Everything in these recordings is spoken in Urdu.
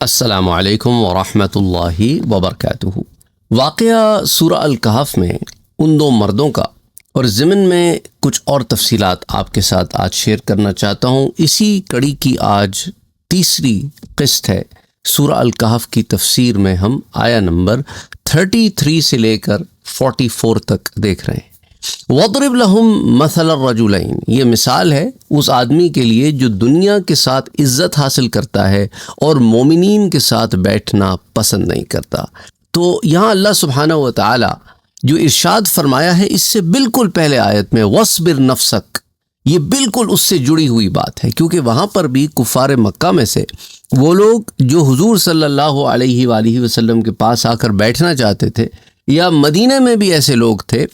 السلام علیکم ورحمۃ اللہ وبرکاتہ۔ واقعہ سورہ الکہف میں ان دو مردوں کا اور ضمن میں کچھ اور تفصیلات آپ کے ساتھ آج شیئر کرنا چاہتا ہوں۔ اسی کڑی کی آج تیسری قسط ہے۔ سورہ الکہف کی تفسیر میں ہم آیا نمبر 33 سے لے کر 44 تک دیکھ رہے ہیں۔ وَاضْرِبْ لَهُمْ مَثَلَ الرَّجُلَيْنِ، یہ مثال ہے اس آدمی کے لیے جو دنیا کے ساتھ عزت حاصل کرتا ہے اور مومنین کے ساتھ بیٹھنا پسند نہیں کرتا۔ تو یہاں اللہ سبحانہ و تعالی جو ارشاد فرمایا ہے اس سے بالکل پہلے آیت میں وَاصْبِرْ نَفْسَكَ، یہ بالکل اس سے جڑی ہوئی بات ہے، کیونکہ وہاں پر بھی کفار مکہ میں سے وہ لوگ جو حضور صلی اللہ علیہ وآلہ وسلم کے پاس آ کر بیٹھنا چاہتے تھے، یا مدینہ میں بھی ایسے لوگ تھے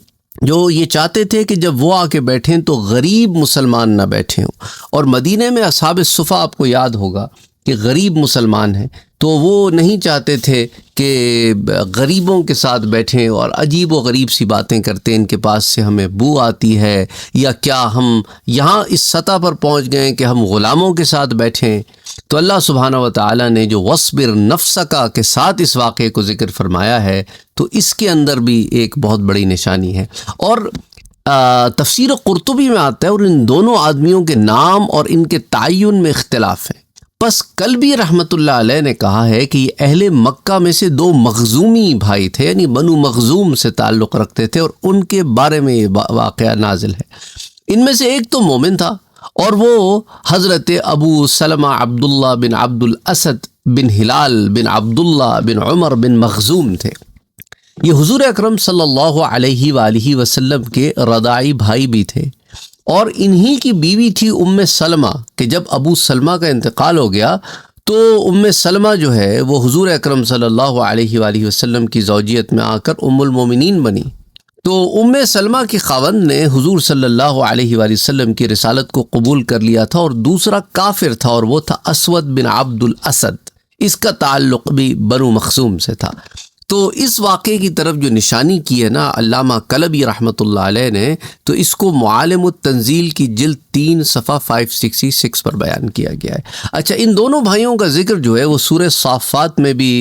جو یہ چاہتے تھے کہ جب وہ آ کے بیٹھیں تو غریب مسلمان نہ بیٹھے ہوں۔ اور مدینہ میں اصحاب الصفہ آپ کو یاد ہوگا کہ غریب مسلمان ہیں، تو وہ نہیں چاہتے تھے کہ غریبوں کے ساتھ بیٹھیں اور عجیب و غریب سی باتیں کرتے، ان کے پاس سے ہمیں بو آتی ہے، یا کیا ہم یہاں اس سطح پر پہنچ گئے کہ ہم غلاموں کے ساتھ بیٹھیں۔ تو اللہ سبحانہ و تعالی نے جو وَاصْبِرْ نَفْسَكَ کے ساتھ اس واقعے کو ذکر فرمایا ہے، تو اس کے اندر بھی ایک بہت بڑی نشانی ہے۔ اور تفسیر قرطبی میں آتا ہے اور ان دونوں آدمیوں کے نام اور ان کے تعین میں اختلاف ہے۔ پس کلبی رحمۃ اللہ علیہ نے کہا ہے کہ یہ اہل مکہ میں سے دو مخزومی بھائی تھے، یعنی بنو مخزوم سے تعلق رکھتے تھے، اور ان کے بارے میں یہ واقعہ نازل ہے۔ ان میں سے ایک تو مومن تھا اور وہ حضرت ابو سلمہ عبداللہ بن عبد الاسد بن ہلال بن عبداللہ بن عمر بن مخزوم تھے۔ یہ حضور اکرم صلی اللہ علیہ وآلہ وسلم کے رضاعی بھائی بھی تھے، اور انہی کی بیوی تھی ام سلمہ، کہ جب ابو سلمہ کا انتقال ہو گیا تو ام سلمہ جو ہے وہ حضور اکرم صلی اللہ علیہ وآلہ وسلم کی زوجیت میں آ کر ام المومنین بنی۔ تو ام سلمہ کی خاوند نے حضور صلی اللہ علیہ وآلہ وسلم کی رسالت کو قبول کر لیا تھا، اور دوسرا کافر تھا، اور وہ تھا اسود بن عبد الاسد، اس کا تعلق بھی بنو مخزوم سے تھا۔ تو اس واقعے کی طرف جو نشانی کی ہے نا علامہ کلبی رحمۃ اللہ علیہ نے، تو اس کو معالم التنزیل کی جلد 3 صفحہ 566 پر بیان کیا گیا ہے۔ اچھا، ان دونوں بھائیوں کا ذکر جو ہے وہ سورہ صافات میں بھی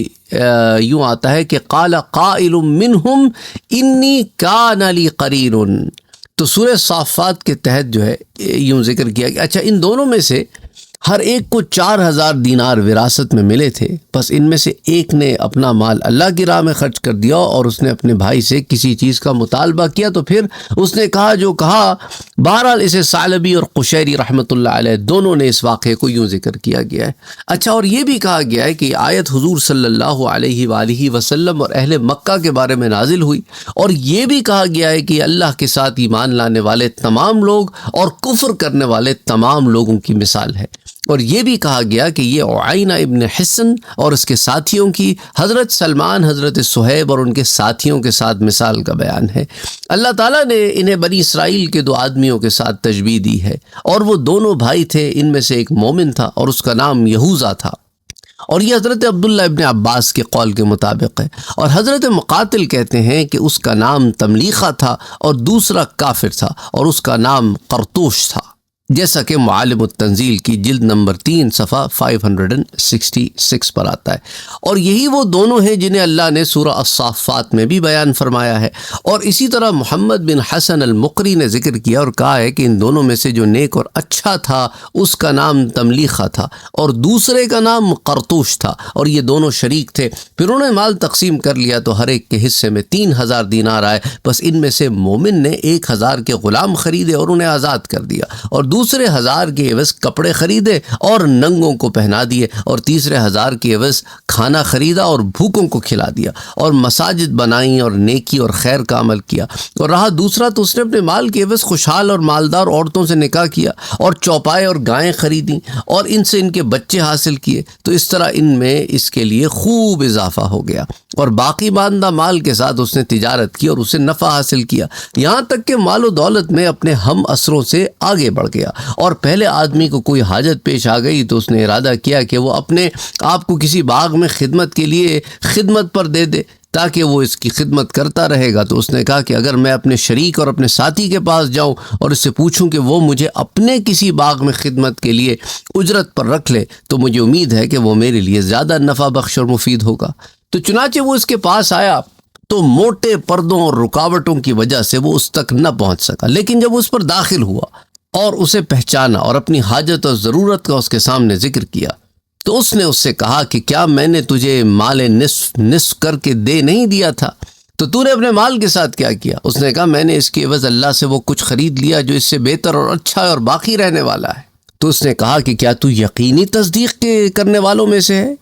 یوں آتا ہے کہ قال قائل منہم انی کان لی قرین، تو سورہ صافات کے تحت جو ہے یوں ذکر کیا گیا۔ اچھا، ان دونوں میں سے ہر ایک کو 4000 دینار وراثت میں ملے تھے، بس ان میں سے ایک نے اپنا مال اللہ کی راہ میں خرچ کر دیا، اور اس نے اپنے بھائی سے کسی چیز کا مطالبہ کیا تو پھر اس نے کہا جو کہا۔ بہرحال اسے ثعلبی اور قشیری رحمۃ اللہ علیہ دونوں نے اس واقعے کو یوں ذکر کیا گیا ہے۔ اچھا، اور یہ بھی کہا گیا ہے کہ یہ آیت حضور صلی اللہ علیہ وآلہ وسلم اور اہل مکہ کے بارے میں نازل ہوئی، اور یہ بھی کہا گیا ہے کہ اللہ کے ساتھ ایمان لانے والے تمام لوگ اور کفر کرنے والے تمام لوگوں کی مثال ہے۔ اور یہ بھی کہا گیا کہ یہ عیینہ ابن حصن اور اس کے ساتھیوں کی حضرت سلمان، حضرت صہیب اور ان کے ساتھیوں کے ساتھ مثال کا بیان ہے۔ اللہ تعالیٰ نے انہیں بنی اسرائیل کے 2 آدمیوں کے ساتھ تشبیہ دی ہے، اور وہ دونوں بھائی تھے۔ ان میں سے ایک مومن تھا اور اس کا نام یہوذا تھا، اور یہ حضرت عبداللہ ابن عباس کے قول کے مطابق ہے، اور حضرت مقاتل کہتے ہیں کہ اس کا نام تملیخہ تھا، اور دوسرا کافر تھا اور اس کا نام قرطوش تھا، جیسا کہ معالم التنزیل کی جلد نمبر 3 صفحہ 566 پر آتا ہے۔ اور یہی وہ دونوں ہیں جنہیں اللہ نے سورہ الصافات میں بھی بیان فرمایا ہے۔ اور اسی طرح محمد بن حسن المقری نے ذکر کیا اور کہا ہے کہ ان دونوں میں سے جو نیک اور اچھا تھا اس کا نام تملیخہ تھا، اور دوسرے کا نام قرطوش تھا، اور یہ دونوں شریک تھے۔ پھر انہوں نے مال تقسیم کر لیا تو ہر ایک کے حصے میں 3000 دینار آئے، بس ان میں سے مومن نے 1000 کے غلام خریدے اور انہیں آزاد کر دیا، اور دوسرے 1000 کے عوض کپڑے خریدے اور ننگوں کو پہنا دیے، اور تیسرے 1000 کے عوض کھانا خریدا اور بھوکوں کو کھلا دیا، اور مساجد بنائیں اور نیکی اور خیر کا عمل کیا۔ اور رہا دوسرا تو اس نے اپنے مال کے عوض خوشحال اور مالدار عورتوں سے نکاح کیا، اور چوپائے اور گائیں خریدیں، اور ان سے ان کے بچے حاصل کیے، تو اس طرح ان میں اس کے لیے خوب اضافہ ہو گیا، اور باقی ماندہ مال کے ساتھ اس نے تجارت کی اور اسے نفع حاصل کیا، یہاں تک کہ مال و دولت میں اپنے ہم اسروں سے آگے بڑھ گیا۔ اور پہلے آدمی کو کوئی حاجت پیش آ گئی تو اس نے ارادہ کیا کہ وہ اپنے آپ کو کسی باغ میں خدمت کے لیے خدمت پر دے دے، تاکہ وہ اس کی خدمت کرتا رہے گا۔ تو اس نے کہا کہ اگر میں اپنے شریک اور اپنے ساتھی کے پاس جاؤں اور اس سے پوچھوں کہ وہ مجھے اپنے کسی باغ میں خدمت کے لیے اجرت پر رکھ لے تو مجھے امید ہے کہ وہ میرے لیے زیادہ نفع بخش اور مفید ہوگا۔ تو چنانچہ وہ اس کے پاس آیا تو موٹے پردوں اور رکاوٹوں کی وجہ سے وہ اس تک نہ پہنچ سکا، لیکن جب اس پر داخل ہوا اور اسے پہچانا اور اپنی حاجت اور ضرورت کا اس کے سامنے ذکر کیا تو اس نے اس سے کہا کہ کیا میں نے تجھے مال نصف کر کے دے نہیں دیا تھا؟ تو نے اپنے مال کے ساتھ کیا کیا؟ اس نے کہا میں نے اس کے عوض اللہ سے وہ کچھ خرید لیا جو اس سے بہتر اور اچھا اور باقی رہنے والا ہے۔ تو اس نے کہا کہ کیا تو یقینی تصدیق کرنے والوں میں سے ہے؟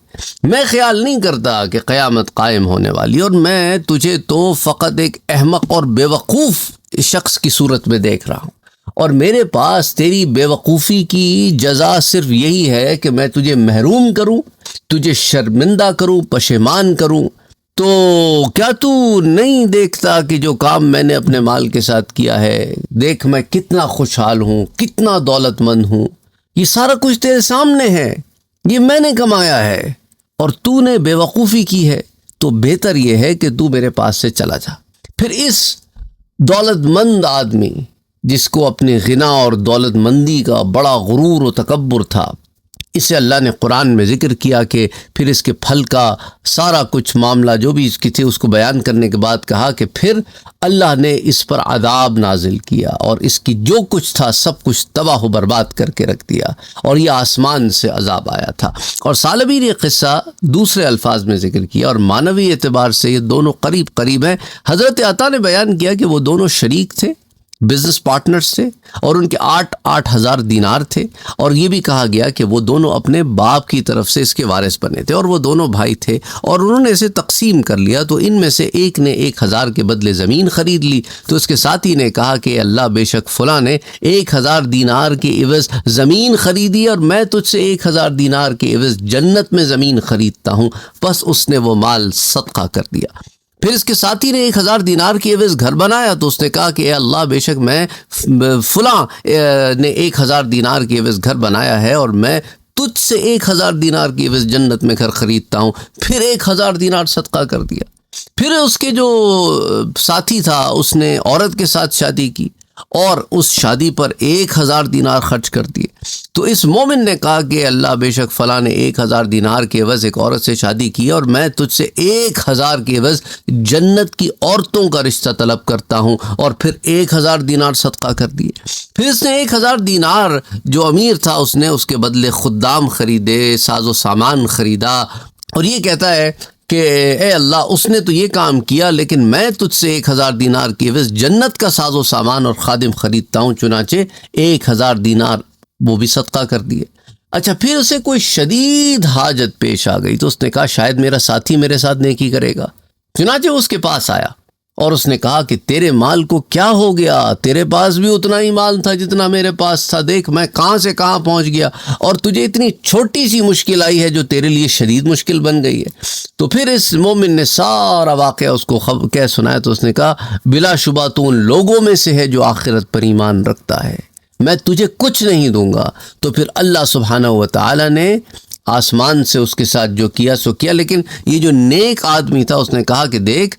میں خیال نہیں کرتا کہ قیامت قائم ہونے والی، اور میں تجھے تو فقط ایک احمق اور بے وقوف شخص کی صورت میں دیکھ رہا ہوں، اور میرے پاس تیری بے وقوفی کی جزا صرف یہی ہے کہ میں تجھے محروم کروں، تجھے شرمندہ کروں، پشیمان کروں۔ تو کیا تو نہیں دیکھتا کہ جو کام میں نے اپنے مال کے ساتھ کیا ہے، دیکھ میں کتنا خوشحال ہوں، کتنا دولت مند ہوں، یہ سارا کچھ تیرے سامنے ہے، یہ میں نے کمایا ہے، اور تو نے بے وقوفی کی ہے۔ تو بہتر یہ ہے کہ تو میرے پاس سے چلا جا۔ پھر اس دولت مند آدمی جس کو اپنے غنا اور دولت مندی کا بڑا غرور و تکبر تھا، اسے اللہ نے قرآن میں ذکر کیا کہ پھر اس کے پھل کا سارا کچھ معاملہ جو بھی اس کی تھی اس کو بیان کرنے کے بعد کہا کہ پھر اللہ نے اس پر عذاب نازل کیا اور اس کی جو کچھ تھا سب کچھ تباہ و برباد کر کے رکھ دیا، اور یہ آسمان سے عذاب آیا تھا۔ اور سالبی نے قصہ دوسرے الفاظ میں ذکر کیا، اور معنوی اعتبار سے یہ دونوں قریب ہیں۔ حضرت عطا نے بیان کیا کہ وہ دونوں شریک تھے، بزنس پارٹنرز تھے، اور ان کے 8,000 دینار تھے، اور یہ بھی کہا گیا کہ وہ دونوں اپنے باپ کی طرف سے اس کے وارث بنے تھے، اور وہ دونوں بھائی تھے، اور انہوں نے اسے تقسیم کر لیا۔ تو ان میں سے ایک نے 1,000 کے بدلے زمین خرید لی، تو اس کے ساتھی نے کہا کہ اللہ بے شک فلاں نے 1,000 دینار کے عوض زمین خریدی، اور میں تجھ سے 1,000 دینار کے عوض جنت میں زمین خریدتا ہوں۔ بس اس نے وہ مال صدقہ کر دیا۔ پھر اس کے ساتھی نے 1,000 دینار کے عوض گھر بنایا، تو اس نے کہا کہ اے اللہ بے شک میں فلاں نے 1,000 دینار کے عوض گھر بنایا ہے، اور میں تجھ سے 1,000 دینار کے عوض جنت میں گھر خریدتا ہوں۔ پھر 1,000 دینار صدقہ کر دیا۔ پھر اس کے جو ساتھی تھا اس نے عورت کے ساتھ شادی کی اور اس شادی پر 1,000 دینار خرچ کر دیے۔ تو اس مومن نے کہا کہ اللہ بے شک فلاں نے 1,000 دینار کے عوض ایک عورت سے شادی کی، اور میں تجھ سے 1,000 کے عوض جنت کی عورتوں کا رشتہ طلب کرتا ہوں، اور پھر 1,000 دینار صدقہ کر دیے۔ پھر اس نے 1,000 دینار جو امیر تھا اس نے اس کے بدلے خدام خریدے، ساز و سامان خریدا، اور یہ کہتا ہے کہ اے اللہ اس نے تو یہ کام کیا، لیکن میں تجھ سے 1,000 دینار کے عوض جنت کا ساز و سامان اور خادم خریدتا ہوں، چنانچہ 1,000 دینار وہ بھی صدقہ کر دیے۔ اچھا، پھر اسے کوئی شدید حاجت پیش آ گئی، تو اس نے کہا شاید میرا ساتھی میرے ساتھ نیکی کرے گا۔ چنانچہ اس کے پاس آیا اور اس نے کہا کہ تیرے مال کو کیا ہو گیا؟ تیرے پاس بھی اتنا ہی مال تھا جتنا میرے پاس تھا، دیکھ میں کہاں سے کہاں پہنچ گیا، اور تجھے اتنی چھوٹی سی مشکل آئی ہے جو تیرے لیے شدید مشکل بن گئی ہے۔ تو پھر اس مومن نے سارا واقعہ اس کو کہہ سنایا، تو اس نے کہا بلا شبہ تو ان لوگوں میں سے ہے جو آخرت پر ایمان رکھتا ہے، میں تجھے کچھ نہیں دوں گا۔ تو پھر اللہ سبحانہ و تعالی نے آسمان سے اس کے ساتھ جو کیا سو کیا، لیکن یہ جو نیک آدمی تھا اس نے کہا کہ دیکھ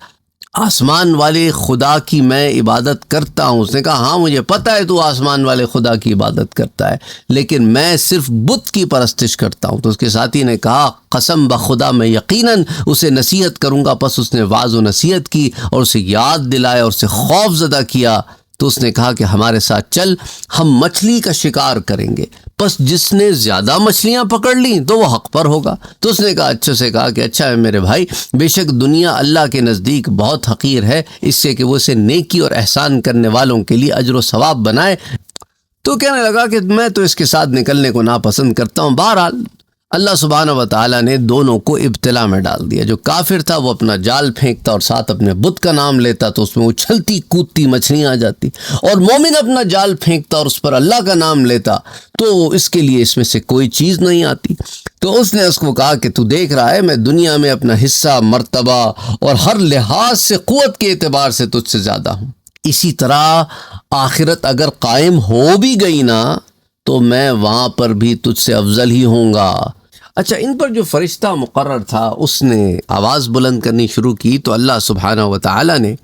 آسمان والے خدا کی میں عبادت کرتا ہوں۔ اس نے کہا ہاں مجھے پتہ ہے تو آسمان والے خدا کی عبادت کرتا ہے، لیکن میں صرف بت کی پرستش کرتا ہوں۔ تو اس کے ساتھی نے کہا قسم بخدا میں یقیناً اسے نصیحت کروں گا۔ پس اس نے واعظ و نصیحت کی اور اسے یاد دلایا اور اسے خوف زدہ کیا۔ تو اس نے کہا کہ ہمارے ساتھ چل، ہم مچھلی کا شکار کریں گے، پس جس نے زیادہ مچھلیاں پکڑ لیں تو وہ حق پر ہوگا۔ تو اس نے کہا اچھے سے کہا کہ اچھا ہے میرے بھائی، بے شک دنیا اللہ کے نزدیک بہت حقیر ہے، اس سے کہ وہ اسے نیکی اور احسان کرنے والوں کے لیے اجر و ثواب بنائے۔ تو کہنے لگا کہ میں تو اس کے ساتھ نکلنے کو ناپسند کرتا ہوں۔ بہرحال اللہ سبحانہ و تعالیٰ نے دونوں کو ابتلا میں ڈال دیا۔ جو کافر تھا وہ اپنا جال پھینکتا اور ساتھ اپنے بت کا نام لیتا تو اس میں اچھلتی کودتی مچھلیاں آ جاتی، اور مومن اپنا جال پھینکتا اور اس پر اللہ کا نام لیتا تو اس کے لیے اس میں سے کوئی چیز نہیں آتی۔ تو اس نے اس کو کہا کہ تو دیکھ رہا ہے میں دنیا میں اپنا حصہ، مرتبہ اور ہر لحاظ سے قوت کے اعتبار سے تجھ سے زیادہ ہوں، اسی طرح آخرت اگر قائم ہو بھی گئی نا تو میں وہاں پر بھی تجھ سے افضل ہی ہوں گا۔ اچھا، ان پر جو فرشتہ مقرر تھا اس نے آواز بلند کرنی شروع کی تو اللہ سبحانہ و تعالی نے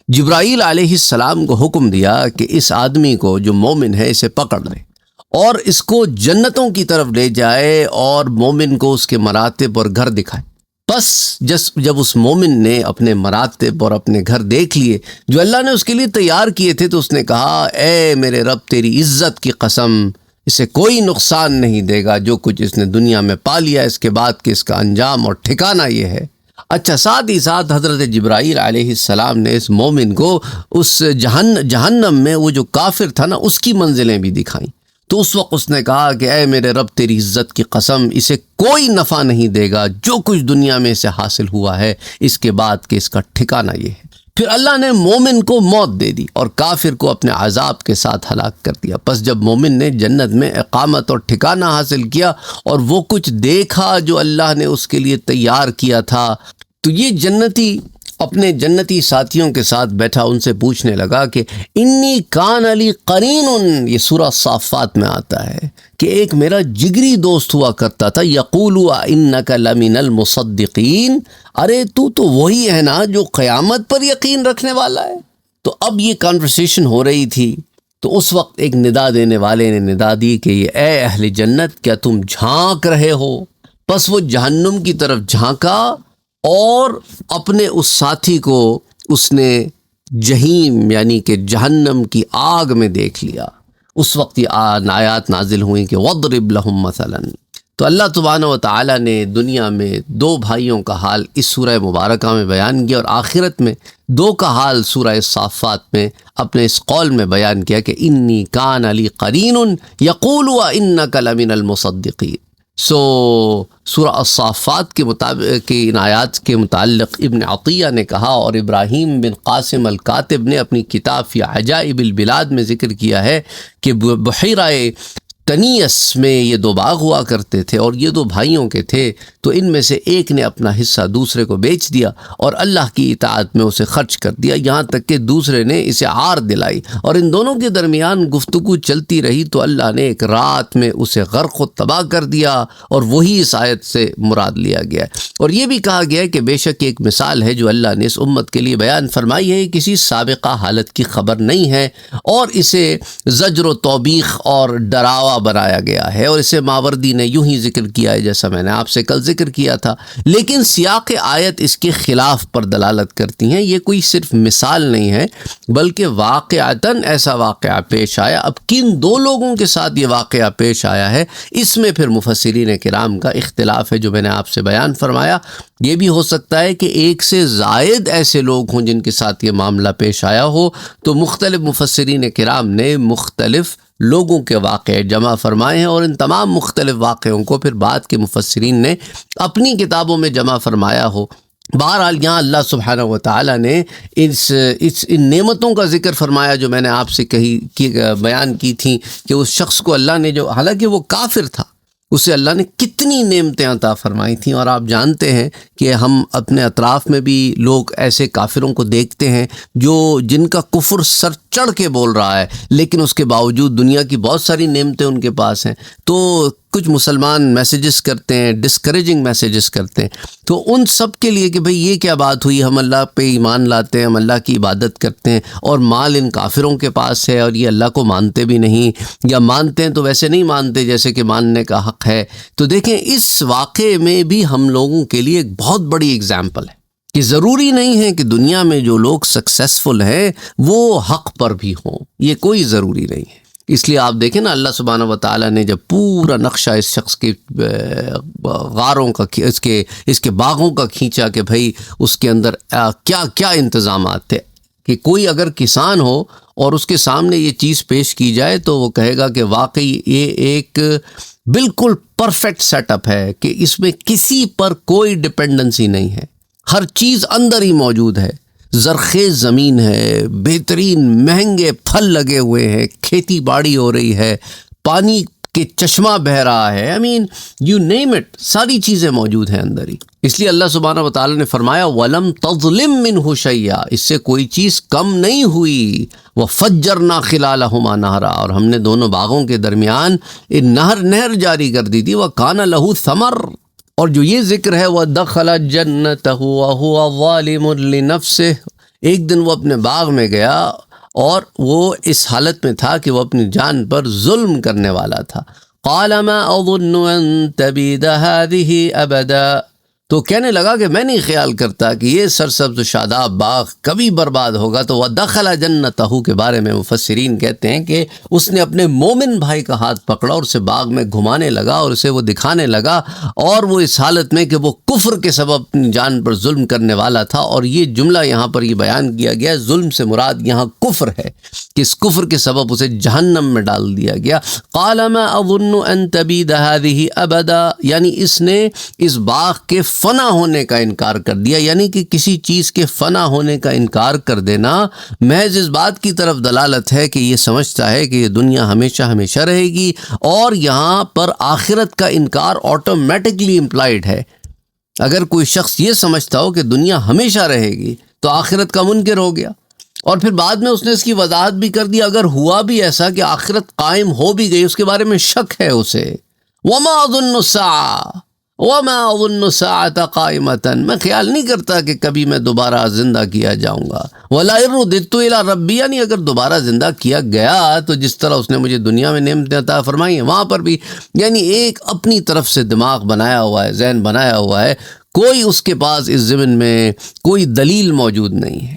جبرائیل علیہ السلام کو حکم دیا کہ اس آدمی کو جو مومن ہے اسے پکڑ لے اور اس کو جنتوں کی طرف لے جائے اور مومن کو اس کے مراتب اور گھر دکھائے۔ پس جب اس مومن نے اپنے مراتب اور اپنے گھر دیکھ لیے جو اللہ نے اس کے لیے تیار کیے تھے تو اس نے کہا، اے میرے رب، تیری عزت کی قسم، اسے کوئی نقصان نہیں دے گا جو کچھ اس نے دنیا میں پا لیا، اس کے بعد کہ اس کا انجام اور ٹھکانہ یہ ہے۔ اچھا، ساتھ ہی ساتھ حضرت جبرائیل علیہ السلام نے اس مومن کو اس جہنم میں وہ جو کافر تھا نا اس کی منزلیں بھی دکھائیں۔ تو اس وقت اس نے کہا کہ اے میرے رب، تیری عزت کی قسم، اسے کوئی نفع نہیں دے گا جو کچھ دنیا میں اسے حاصل ہوا ہے، اس کے بعد کہ اس کا ٹھکانہ یہ ہے۔ پھر اللہ نے مومن کو موت دے دی اور کافر کو اپنے عذاب کے ساتھ ہلاک کر دیا۔ پس جب مومن نے جنت میں اقامت اور ٹھکانہ حاصل کیا اور وہ کچھ دیکھا جو اللہ نے اس کے لیے تیار کیا تھا، تو یہ جنتی اپنے جنتی ساتھیوں کے ساتھ بیٹھا ان سے پوچھنے لگا کہ انی کان علی قرین، یہ سورہ صافات میں آتا ہے کہ ایک میرا جگری دوست ہوا کرتا تھا، یقول انک لمن المصدقین، ارے تو وہی ہے نا جو قیامت پر یقین رکھنے والا ہے۔ تو اب یہ کنورسیشن ہو رہی تھی تو اس وقت ایک ندا دینے والے نے ندا دی کہ یہ اے اہل جنت، کیا تم جھانک رہے ہو؟ پس وہ جہنم کی طرف جھانکا اور اپنے اس ساتھی کو اس نے جہیم یعنی کہ جہنم کی آگ میں دیکھ لیا۔ اس وقت یہ آیات نازل ہوئیں کہ وَاضْرِبْ لَهُمْ مَثَلًا۔ تو اللہ سبحانہ و تعالیٰ نے دنیا میں دو بھائیوں کا حال اس سورہ مبارکہ میں بیان کیا اور آخرت میں دو کا حال سورہ صافات میں اپنے اس قول میں بیان کیا کہ انی کان علی قرین یقول انک لمن المصدقین۔ سورہ الصافات کے مطابق کہ ان آیات کے متعلق ابن عطیہ نے کہا اور ابراہیم بن قاسم الکاتب نے اپنی کتاب فی عجائب البلاد میں ذکر کیا ہے کہ بحیرہ تنیس میں یہ دو باغ ہوا کرتے تھے اور یہ دو بھائیوں کے تھے، تو ان میں سے ایک نے اپنا حصہ دوسرے کو بیچ دیا اور اللہ کی اطاعت میں اسے خرچ کر دیا، یہاں تک کہ دوسرے نے اسے عار دلائی اور ان دونوں کے درمیان گفتگو چلتی رہی تو اللہ نے ایک رات میں اسے غرق و تباہ کر دیا، اور وہی اس آیت سے مراد لیا گیا ہے۔ اور یہ بھی کہا گیا ہے کہ بے شک ایک مثال ہے جو اللہ نے اس امت کے لیے بیان فرمائی ہے، کسی سابقہ حالت کی خبر نہیں ہے اور اسے زجر و توبیخ اور ڈراوا بنایا گیا ہے، اور اسے ماوردی نے یوں ہی ذکر کیا ہے جیسا میں نے آپ سے کل ذکر کیا تھا، لیکن سیاق آیت اس کے خلاف پر دلالت کرتی ہیں۔ یہ کوئی صرف مثال نہیں ہے بلکہ واقعتاً ایسا واقعہ پیش آیا۔ اب کن دو لوگوں کے ساتھ یہ واقعہ پیش آیا ہے، اس میں پھر مفسرین کرام کا اختلاف ہے جو میں نے آپ سے بیان فرمایا۔ یہ بھی ہو سکتا ہے کہ ایک سے زائد ایسے لوگ ہوں جن کے ساتھ یہ معاملہ پیش آیا ہو، تو مختلف مفسرین کرام نے مختلف لوگوں کے واقعے جمع فرمائے ہیں اور ان تمام مختلف واقعوں کو پھر بعد کے مفسرین نے اپنی کتابوں میں جمع فرمایا ہو۔ بہرحال یہاں اللہ سبحانہ و تعالیٰ نے ان نعمتوں کا ذکر فرمایا جو میں نے آپ سے بیان کی تھیں کہ اس شخص کو اللہ نے جو حالانکہ وہ کافر تھا اسے اللہ نے کتنی نعمتیں عطا فرمائی تھیں، اور آپ جانتے ہیں کہ ہم اپنے اطراف میں بھی لوگ ایسے کافروں کو دیکھتے ہیں جن کا کفر سر چڑھ کے بول رہا ہے لیکن اس کے باوجود دنیا کی بہت ساری نعمتیں ان کے پاس ہیں۔ تو کچھ مسلمان میسیجز کرتے ہیں، ڈسکریجنگ میسیجز کرتے ہیں، تو ان سب کے لیے کہ بھئی یہ کیا بات ہوئی، ہم اللہ پہ ایمان لاتے ہیں، ہم اللہ کی عبادت کرتے ہیں اور مال ان کافروں کے پاس ہے اور یہ اللہ کو مانتے بھی نہیں، یا مانتے ہیں تو ویسے نہیں مانتے جیسے کہ ماننے کا حق ہے۔ تو دیکھیں اس واقعے میں بھی ہم لوگوں کے لیے ایک بہت بڑی اگزامپل ہے کہ ضروری نہیں ہے کہ دنیا میں جو لوگ سکسیسفل ہیں وہ حق پر بھی ہوں، یہ کوئی ضروری نہیں ہے۔ اس لیے آپ دیکھیں نا، اللہ سبحانہ و تعالیٰ نے جب پورا نقشہ اس شخص کے غاروں کا اس کے باغوں کا کھینچا کہ بھئی اس کے اندر کیا کیا انتظامات تھے، کہ کوئی اگر کسان ہو اور اس کے سامنے یہ چیز پیش کی جائے تو وہ کہے گا کہ واقعی یہ ایک بالکل پرفیکٹ سیٹ اپ ہے کہ اس میں کسی پر کوئی ڈپینڈنسی نہیں ہے، ہر چیز اندر ہی موجود ہے، زرخیز زمین ہے، بہترین مہنگے پھل لگے ہوئے ہیں، کھیتی باڑی ہو رہی ہے، پانی کہ چشمہ بہہ رہا ہے، یو نیم اٹ، ساری چیزیں موجود ہیں اندر ہی۔ اس لیے اللہ سبحانہ و تعالیٰ نے فرمایا وَلَمْ تَظْلِمْ مِنْهُ شَيْئًا، اس سے کوئی چیز کم نہیں ہوئی۔ وَفَجَّرْنَا خِلَالَهُمَا نَهْرًا، اور ہم نے دونوں باغوں کے درمیان ایک نہر جاری کر دی تھی۔ وَكَانَ لَهُ ثَمَرٌ، اور جو یہ ذکر ہے وَدَخَلَ جَنَّتَهُ وَهُوَ ظَالِمٌ لِنَفْسِهِ، ایک دن وہ اپنے باغ میں گیا اور وہ اس حالت میں تھا کہ وہ اپنی جان پر ظلم کرنے والا تھا۔ قَالَ مَا أَظُنُّ أَن تَبِيدَ هَٰذِهِ أَبَدًا، تو کہنے لگا کہ میں نہیں خیال کرتا کہ یہ سرسبز و شاداب باغ کبھی برباد ہوگا۔ تو وَدَخَلَ جَنَّتَهُ کے بارے میں مفسرین کہتے ہیں کہ اس نے اپنے مومن بھائی کا ہاتھ پکڑا اور اسے باغ میں گھمانے لگا اور اسے وہ دکھانے لگا، اور وہ اس حالت میں کہ وہ کفر کے سبب اپنی جان پر ظلم کرنے والا تھا۔ اور یہ جملہ یہاں پر یہ بیان کیا گیا، ظلم سے مراد یہاں کفر ہے کہ اس کفر کے سبب اسے جہنم میں ڈال دیا گیا۔ قَالَ مَا أَظُنُّ أَن تَبِيدَ هَٰذِهِ أَبَدًا، یعنی اس نے اس باغ کے فنا ہونے کا انکار کر دیا، یعنی کہ کسی چیز کے فنا ہونے کا انکار کر دینا محض اس بات کی طرف دلالت ہے کہ یہ سمجھتا ہے کہ یہ دنیا ہمیشہ ہمیشہ رہے گی، اور یہاں پر آخرت کا انکار آٹومیٹکلی امپلائڈ ہے۔ اگر کوئی شخص یہ سمجھتا ہو کہ دنیا ہمیشہ رہے گی تو آخرت کا منکر ہو گیا، اور پھر بعد میں اس نے اس کی وضاحت بھی کر دی اگر ہوا بھی ایسا کہ آخرت قائم ہو بھی گئی، اس کے بارے میں شک ہے اسے۔ وَمَا أَظُنُّ السَّاعَةَ وَمَا أَظُنُّ السَّاعَةَ قَائِمَةً، میں خیال نہیں کرتا کہ کبھی میں دوبارہ زندہ کیا جاؤں گا۔ وَلَئِن رُدِدتُّ إِلَىٰ رَبِّي، یعنی اگر دوبارہ زندہ کیا گیا تو جس طرح اس نے مجھے دنیا میں نعمتیں عطا فرمائی ہیں وہاں پر بھی، یعنی ایک اپنی طرف سے دماغ بنایا ہوا ہے، ذہن بنایا ہوا ہے، کوئی اس کے پاس اس ضمن میں کوئی دلیل موجود نہیں ہے۔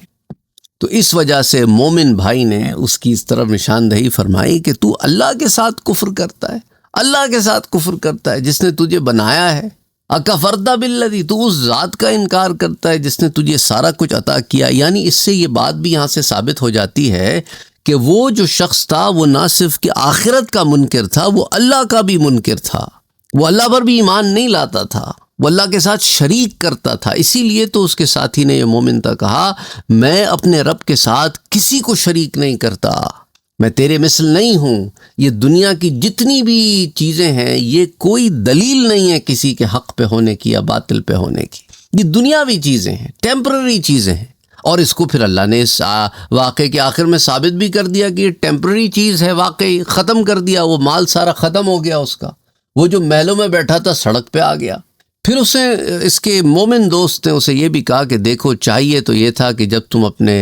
تو اس وجہ سے مومن بھائی نے اس کی اس طرف نشاندہی فرمائی کہ تو اللہ کے ساتھ کفر کرتا ہے، اللہ کے ساتھ کفر کرتا ہے جس نے تجھے بنایا ہے۔ اکفرت بالذی، تو اس ذات کا انکار کرتا ہے جس نے تجھے سارا کچھ عطا کیا۔ یعنی اس سے یہ بات بھی یہاں سے ثابت ہو جاتی ہے کہ وہ جو شخص تھا وہ نہ صرف کہ آخرت کا منکر تھا، وہ اللہ کا بھی منکر تھا، وہ اللہ پر بھی ایمان نہیں لاتا تھا، وہ اللہ کے ساتھ شریک کرتا تھا۔ اسی لیے تو اس کے ساتھی نے یہ مومن تھا کہا میں اپنے رب کے ساتھ کسی کو شریک نہیں کرتا، میں تیرے مثل نہیں ہوں۔ یہ دنیا کی جتنی بھی چیزیں ہیں یہ کوئی دلیل نہیں ہے کسی کے حق پہ ہونے کی یا باطل پہ ہونے کی، یہ دنیاوی چیزیں ہیں، ٹیمپرری چیزیں ہیں۔ اور اس کو پھر اللہ نے اس واقعے کے آخر میں ثابت بھی کر دیا کہ یہ ٹیمپرری چیز ہے، واقعی ختم کر دیا، وہ مال سارا ختم ہو گیا اس کا، وہ جو محلوں میں بیٹھا تھا سڑک پہ آ گیا۔ پھر اسے اس کے مومن دوست نے اسے یہ بھی کہا کہ دیکھو چاہیے تو یہ تھا کہ جب تم اپنے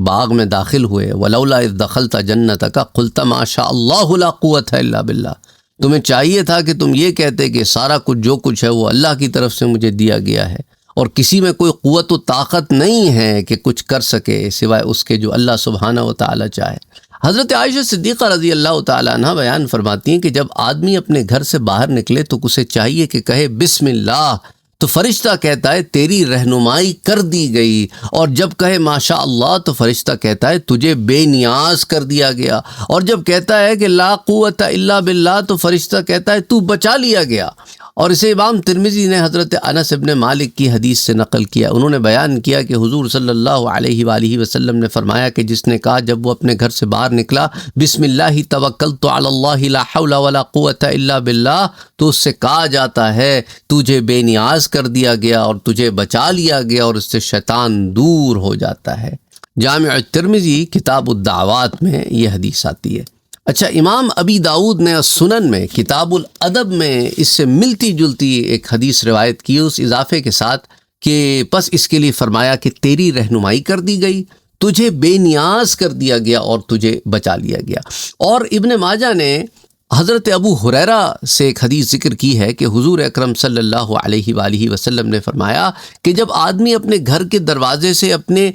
باغ میں داخل ہوئے وَلَوْلَا إِذْ دَخَلْتَ جَنَّتَكَ قُلْتَ مَا شَاءَ اللَّهُ لَا قُوَّةَ إِلَّا بِاللَّهِ، تمہیں چاہیے تھا کہ تم یہ کہتے کہ سارا کچھ جو کچھ ہے وہ اللہ کی طرف سے مجھے دیا گیا ہے، اور کسی میں کوئی قوت و طاقت نہیں ہے کہ کچھ کر سکے سوائے اس کے جو اللہ سبحانہ و تعالی چاہے۔ حضرت عائشہ صدیقہ رضی اللہ تعالیٰ عنہ بیان فرماتی ہیں کہ جب آدمی اپنے گھر سے باہر نکلے تو اسے چاہیے کہ کہے بسم اللہ، تو فرشتہ کہتا ہے تیری رہنمائی کر دی گئی، اور جب کہے ماشاء اللہ تو فرشتہ کہتا ہے تجھے بے نیاز کر دیا گیا، اور جب کہتا ہے کہ لا قوت الا باللہ تو فرشتہ کہتا ہے تو بچا لیا گیا۔ اور اسے امام ترمذی نے حضرت انس ابن مالک کی حدیث سے نقل کیا، انہوں نے بیان کیا کہ حضور صلی اللہ علیہ وآلہ وسلم نے فرمایا کہ جس نے کہا جب وہ اپنے گھر سے باہر نکلا بسم اللہ توکلت علی اللہ لا حول ولا قوت الا باللہ، تو اس سے کہا جاتا ہے تجھے بے نیاز کر دیا گیا اور تجھے بچا لیا گیا، اور اس سے شیطان دور ہو جاتا ہے۔ جامع الترمذی کتاب الدعوات میں یہ حدیث آتی ہے۔ اچھا، امام ابی داؤد نے سنن میں کتاب الادب میں اس سے ملتی جلتی ایک حدیث روایت کی اس اضافے کے ساتھ کہ پس اس کے لیے فرمایا کہ تیری رہنمائی کر دی گئی، تجھے بے نیاز کر دیا گیا اور تجھے بچا لیا گیا۔ اور ابن ماجہ نے حضرت ابو ہریرہ سے ایک حدیث ذکر کی ہے کہ حضور اکرم صلی اللہ علیہ وآلہ وسلم نے فرمایا کہ جب آدمی اپنے گھر کے دروازے سے اپنے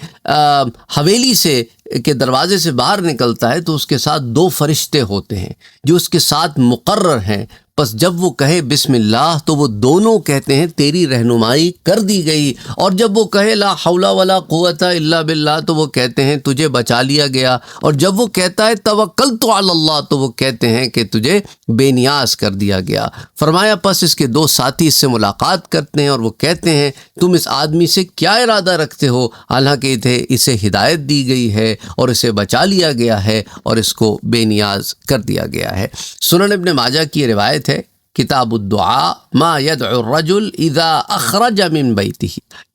حویلی سے کے دروازے سے باہر نکلتا ہے تو اس کے ساتھ دو فرشتے ہوتے ہیں جو اس کے ساتھ مقرر ہیں، پس جب وہ کہے بسم اللہ تو وہ دونوں کہتے ہیں تیری رہنمائی کر دی گئی، اور جب وہ کہے لا حول ولا قوت الا باللہ تو وہ کہتے ہیں تجھے بچا لیا گیا، اور جب وہ کہتا ہے توکلت علی اللہ تو وہ کہتے ہیں کہ تجھے بے نیاز کر دیا گیا۔ فرمایا پس اس کے دو ساتھی اس سے ملاقات کرتے ہیں اور وہ کہتے ہیں تم اس آدمی سے کیا ارادہ رکھتے ہو، حالانکہ اسے ہدایت دی گئی ہے اور اسے بچا لیا گیا ہے اور اس کو بے نیاز کر دیا گیا ہے۔ سنن ابن ماجہ کی روایت ہے، کتاب الدعاء ما يدعو الرجل اذا اخرج من بیتہ۔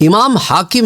امام حاکم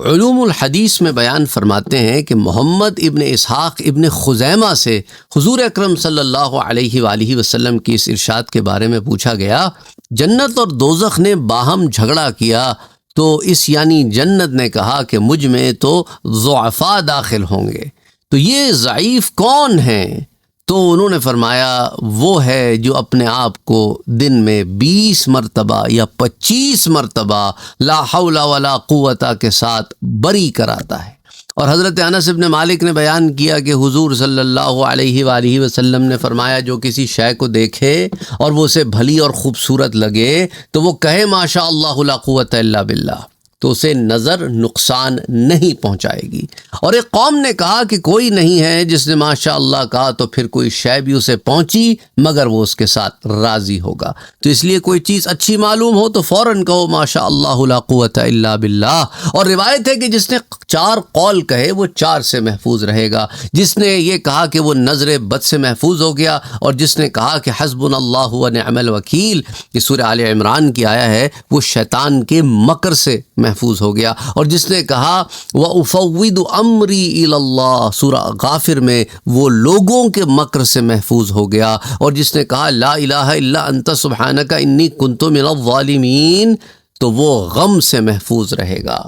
علوم الحدیث میں بیان فرماتے ہیں کہ محمد ابن اسحاق ابن خزیمہ سے حضور اکرم صلی اللہ علیہ وآلہ وسلم کی اس ارشاد کے بارے میں پوچھا گیا، جنت اور دوزخ نے باہم جھگڑا کیا تو اس یعنی جنت نے کہا کہ مجھ میں تو ضعفاء داخل ہوں گے، تو یہ ضعیف کون ہیں؟ تو انہوں نے فرمایا وہ ہے جو اپنے آپ کو دن میں 20 مرتبہ یا 25 مرتبہ لا حول ولا قوت کے ساتھ بری کراتا ہے۔ اور حضرت انس بن مالک نے بیان کیا کہ حضور صلی اللہ علیہ وآلہ وسلم نے فرمایا جو کسی شے کو دیکھے اور وہ اسے بھلی اور خوبصورت لگے تو وہ کہے ماشاء اللہ لا قوت الا باللہ، تو اسے نظر نقصان نہیں پہنچائے گی۔ اور ایک قوم نے کہا کہ کوئی نہیں ہے جس نے ماشاء اللہ کہا تو پھر کوئی شے بھی اسے پہنچی مگر وہ اس کے ساتھ راضی ہوگا۔ تو اس لیے کوئی چیز اچھی معلوم ہو تو فوراً کہو ماشاء اللہ لا قوت الا باللہ۔ اور روایت ہے کہ جس نے 4 قول کہے وہ 4 سے محفوظ رہے گا، جس نے یہ کہا کہ وہ نظر بد سے محفوظ ہو گیا، اور جس نے کہا کہ حسبنا اللہ ونعم الوکیل، یہ سورہ آل عمران کی آیا ہے، وہ شیطان کے مکر سے محفوظ ہو گیا، اور جس نے کہا وَأُفَوِّضُ أَمْرِي إِلَى اللَّهِ سورہ غافر میں وہ لوگوں کے مکر سے محفوظ ہو گیا، اور جس نے کہا لا الہ الا انت سبحانک انی کنت من الظالمین تو وہ غم سے محفوظ رہے گا۔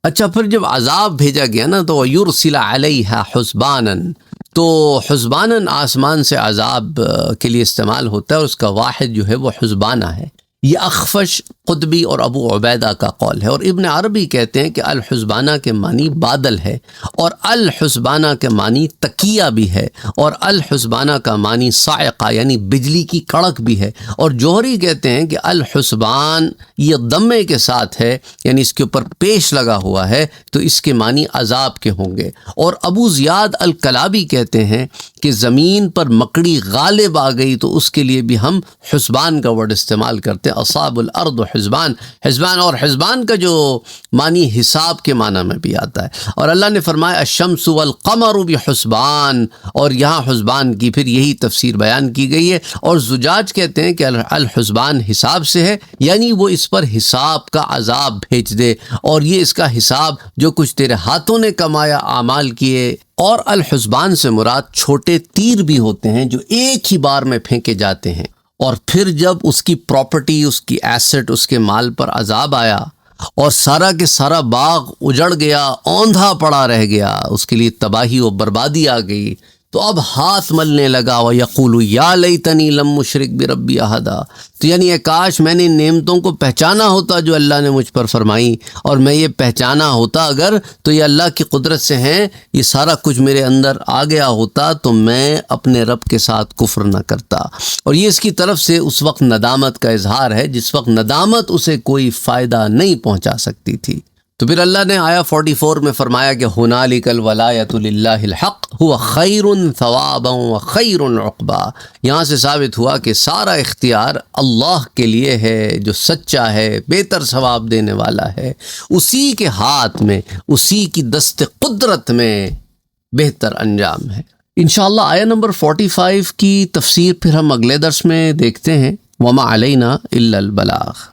اچھا، پھر جب عذاب بھیجا گیا نا تو یرسل علیہا حسبانا، تو حسبانا آسمان سے عذاب کے لیے استعمال ہوتا ہے، اور اس کا واحد جو ہے وہ حسبانہ ہے۔ یہ اخفش، قطبی اور ابو عبیدہ کا قول ہے، اور ابن عربی کہتے ہیں کہ الحسبانہ کے معنی بادل ہے، اور الحسبانہ کے معنی تکیہ بھی ہے، اور الحسبانہ کا معنی صاعقہ یعنی بجلی کی کڑک بھی ہے، اور جوہری کہتے ہیں کہ الحسبان یہ ضمے کے ساتھ ہے یعنی اس کے اوپر پیش لگا ہوا ہے تو اس کے معنی عذاب کے ہوں گے، اور ابو زیاد الکلابی کہتے ہیں کہ زمین پر مکڑی غالب آ گئی تو اس کے لیے بھی ہم حسبان کا ورڈ استعمال کرتے ہیں، اصاب الارض حسبان، حسبان، اور حسبان کا جو معنی حساب کے معنی میں بھی آتا ہے۔ اور اللہ نے فرمایا الشمس والقمر بحسبان، اور یہاں حسبان کی پھر یہی تفسیر بیان کی گئی ہے، اور زجاج کہتے ہیں کہ الحسبان حساب سے ہے، یعنی وہ اس پر حساب کا عذاب بھیج دے، اور یہ اس کا حساب جو کچھ تیرے ہاتھوں نے کمایا اعمال کیے۔ اور الحسبان سے مراد چھوٹے تیر بھی ہوتے ہیں جو ایک ہی بار میں پھینکے جاتے ہیں، اور پھر جب اس کی پراپرٹی، اس کی ایسٹ، اس کے مال پر عذاب آیا اور سارا کے سارا باغ اجڑ گیا، اوندھا پڑا رہ گیا، اس کے لیے تباہی و بربادی آ گئی، تو اب ہاتھ ملنے لگا وَيَقُولُ يَا لَيْتَنِي لَمْ أُشْرِكْ بِرَبِّي أَحَدًا، تو یعنی کاش میں نے نعمتوں کو پہچانا ہوتا جو اللہ نے مجھ پر فرمائی، اور میں یہ پہچانا ہوتا اگر تو یہ اللہ کی قدرت سے ہیں، یہ سارا کچھ میرے اندر آ گیا ہوتا تو میں اپنے رب کے ساتھ کفر نہ کرتا۔ اور یہ اس کی طرف سے اس وقت ندامت کا اظہار ہے جس وقت ندامت اسے کوئی فائدہ نہیں پہنچا سکتی تھی۔ تو پھر اللہ نے آیا 44 میں فرمایا کہ ہنالک الولایۃ للہ الحق هو خیر ثوابا وخیر عقبا، یہاں سے ثابت ہوا کہ سارا اختیار اللہ کے لیے ہے جو سچا ہے، بہتر ثواب دینے والا ہے، اسی کے ہاتھ میں، اسی کی دست قدرت میں بہتر انجام ہے۔ انشاءاللہ آیہ نمبر 45 کی تفسیر پھر ہم اگلے درس میں دیکھتے ہیں۔ وما علینا الا البلاغ۔